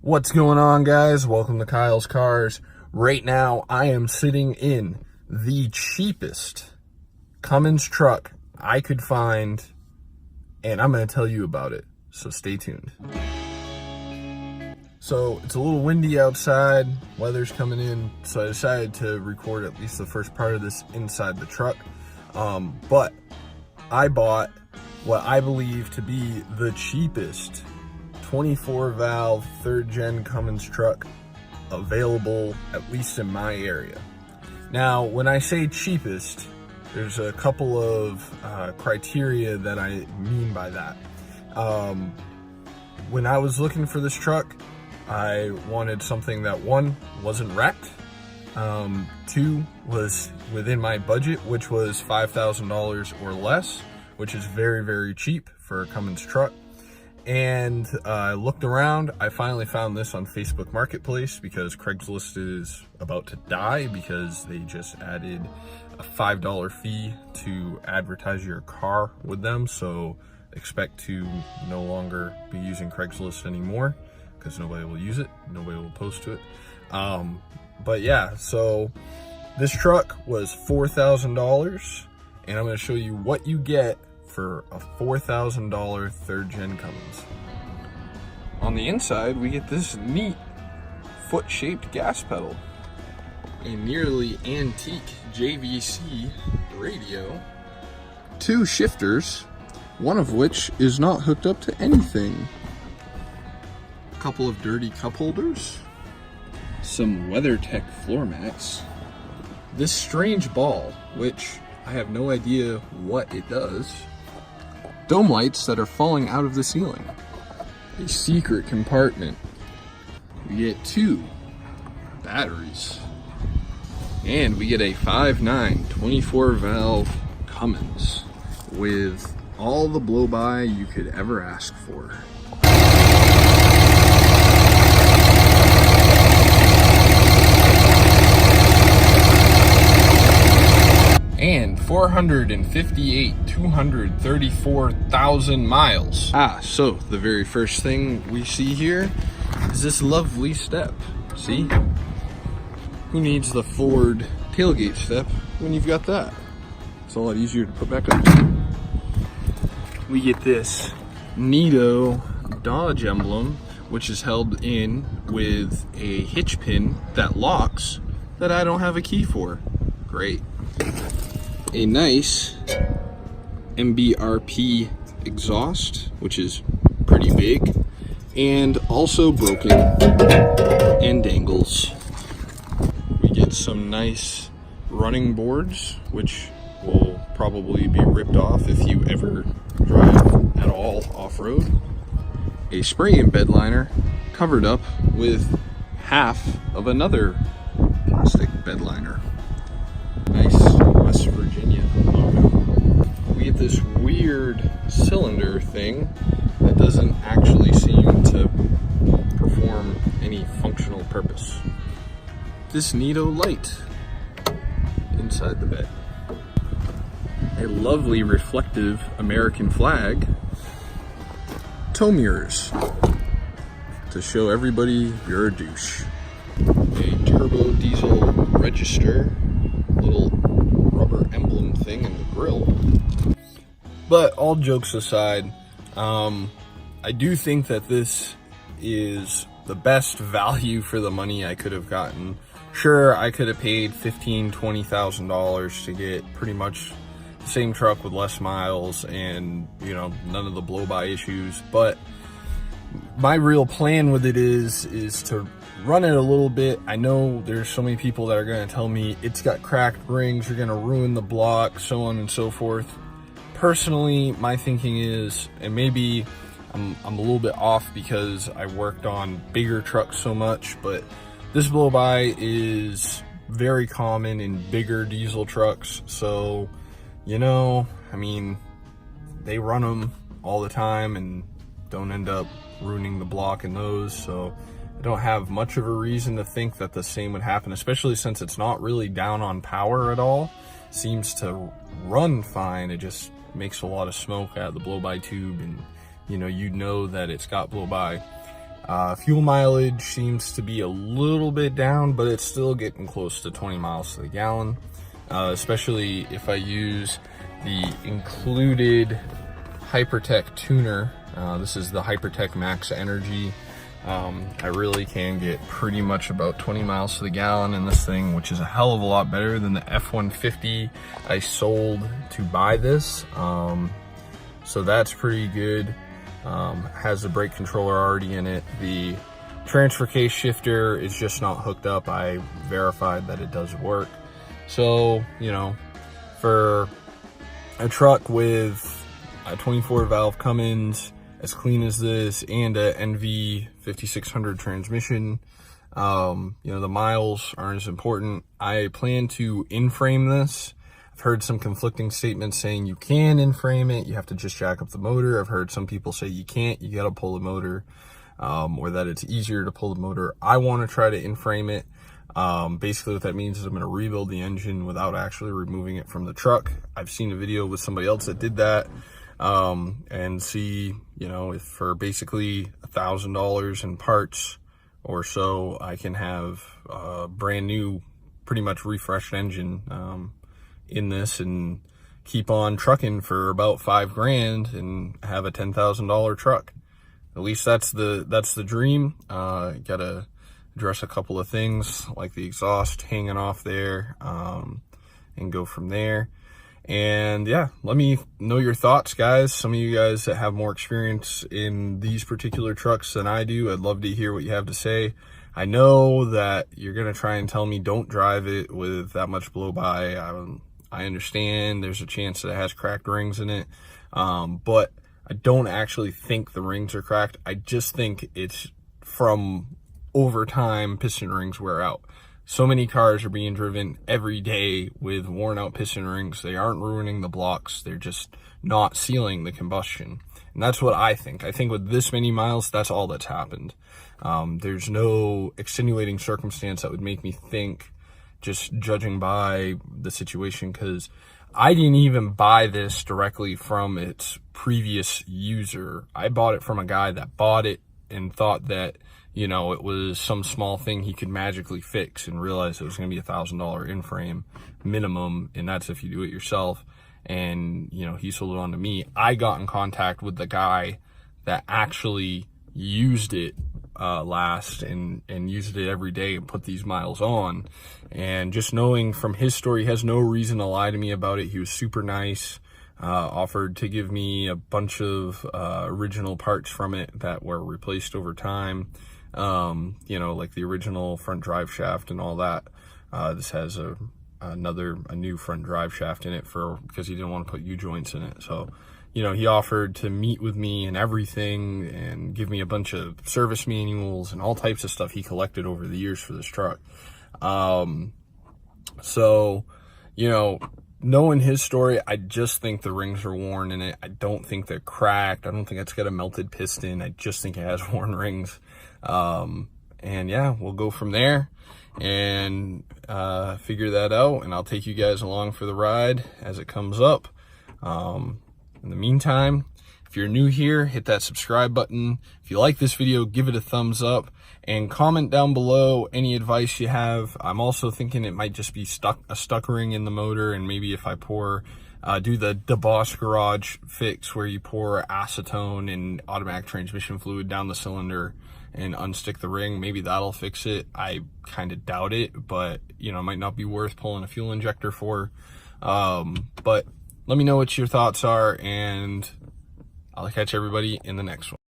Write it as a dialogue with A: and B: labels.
A: What's going on, guys? Welcome to Kyle's Cars. Right now, I am sitting in the cheapest Cummins truck I could find, and I'm going to tell you about it, so stay tuned. So, it's a little windy outside, weather's coming in, so I decided to record at least the first part of this inside the truck. But I bought what I believe to be the cheapest 24 valve 3rd gen Cummins truck available, at least in my area. Now, when I say cheapest, there's a couple of criteria that I mean by that. When I was looking for this truck, I wanted something that, one, wasn't wrecked, two, was within my budget, which was $5,000 or less, which is very, very cheap for a Cummins truck. And I looked around. I finally found this on Facebook Marketplace because Craigslist is about to die because they just added a $5 fee to advertise your car with them. So expect to no longer be using Craigslist anymore because nobody will use it. Nobody will post to it. But yeah, so this truck was $4,000, and I'm going to show you what you get for a $4,000 3rd gen Cummins. On the inside, we get this neat foot-shaped gas pedal, a nearly antique JVC radio, two shifters, one of which is not hooked up to anything, a couple of dirty cup holders, some WeatherTech floor mats, this strange ball, which I have no idea what it does, dome lights that are falling out of the ceiling, a secret compartment, we get two batteries, and we get a 5.9 24 valve Cummins with all the blow-by you could ever ask for. And 234,000 miles. So the very first thing we see here is this lovely step. See? Who needs the Ford tailgate step when you've got that? It's a lot easier to put back up. We get this neato Dodge emblem, which is held in with a hitch pin that locks that I don't have a key for. Great. A nice MBRP exhaust, which is pretty big and also broken and dangles. We get some nice running boards, which will probably be ripped off if you ever drive at all off-road. A spray and bed liner covered up with half of another plastic bed liner. Nice West Virginia logo. We get this weird cylinder thing that doesn't actually seem to perform any functional purpose. This neato light inside the bed. A lovely reflective American flag. Tow mirrors to show everybody you're a douche. A turbo diesel register, little rubber emblem thing in the grill. But all jokes aside, I do think that this is the best value for the money I could have gotten. Sure, I could have paid $15,000, $20,000 to get pretty much the same truck with less miles and, you know, none of the blow-by issues, but my real plan with it is to run it a little bit. I know there's so many people that are going to tell me it's got cracked rings, you're going to ruin the block, so on and so forth. Personally, my thinking is, and maybe I'm a little bit off because I worked on bigger trucks so much, but this blow-by is very common in bigger diesel trucks. So, you know, I mean, they run them all the time and don't end up ruining the block in those. So I don't have much of a reason to think that the same would happen, especially since it's not really down on power at all. Seems to run fine. It just makes a lot of smoke out of the blow-by tube, and you know that it's got blow-by. Fuel mileage seems to be a little bit down, but it's still getting close to 20 miles to the gallon, especially if I use the included Hypertech tuner. This is the Hypertech Max Energy. I really can get pretty much about 20 miles to the gallon in this thing, which is a hell of a lot better than the F-150 I sold to buy this. So that's pretty good. Has the brake controller already in it. The transfer case shifter is just not hooked up. I verified that it does work. So, you know, for a truck with a 24 valve Cummins as clean as this and a NV 5600 transmission, you know, the miles aren't as important. I plan to in-frame this. I've heard some conflicting statements saying you can in-frame it, you have to just jack up the motor. I've heard some people say you can't, you gotta pull the motor, or that it's easier to pull the motor. I wanna try to in-frame it. Basically what that means is I'm gonna rebuild the engine without actually removing it from the truck. I've seen a video with somebody else that did that, and see, you know, if for basically $1,000 in parts or so, I can have a brand new, pretty much refreshed engine, in this and keep on trucking for about $5,000 and have a $10,000 truck. At least that's the dream. Gotta address a couple of things like the exhaust hanging off there, and go from there. And yeah, let me know your thoughts, guys. Some of you guys that have more experience in these particular trucks than I do, I'd love to hear what you have to say. I know that you're gonna try and tell me don't drive it with that much blow by. I understand there's a chance that it has cracked rings in it, but I don't actually think the rings are cracked. I just think it's from over time piston rings wear out. So many cars are being driven every day with worn out piston rings. They aren't ruining the blocks, they're just not sealing the combustion. And that's what I think. I think with this many miles, that's all that's happened. There's no extenuating circumstance that would make me think, just judging by the situation, because I didn't even buy this directly from its previous user. I bought it from a guy that bought it and thought that, you know, it was some small thing he could magically fix, and realized it was going to be $1,000 in-frame minimum, and that's if you do it yourself. And, you know, he sold it on to me. I got in contact with the guy that actually used it last and used it every day and put these miles on. And just knowing from his story, he has no reason to lie to me about it. He was super nice, offered to give me a bunch of original parts from it that were replaced over time, you know, like the original front drive shaft and all that. This has a new front drive shaft in it because he didn't want to put U-joints in it. So, you know, he offered to meet with me and everything and give me a bunch of service manuals and all types of stuff he collected over the years for this truck. So, you know, knowing his story, I just think the rings are worn in it. I don't think they're cracked. I don't think it's got a melted piston. I just think it has worn rings. And yeah, we'll go from there and figure that out, and I'll take you guys along for the ride as it comes up. In the meantime, if you're new here, hit that subscribe button. If you like this video, give it a thumbs up and comment down below any advice you have. I'm also thinking it might just be a stuck ring in the motor, and maybe if I do the Boss Garage fix where you pour acetone and automatic transmission fluid down the cylinder and unstick the ring, maybe that'll fix it. I kind of doubt it, but you know, it might not be worth pulling a fuel injector for. But let me know what your thoughts are, and I'll catch everybody in the next one.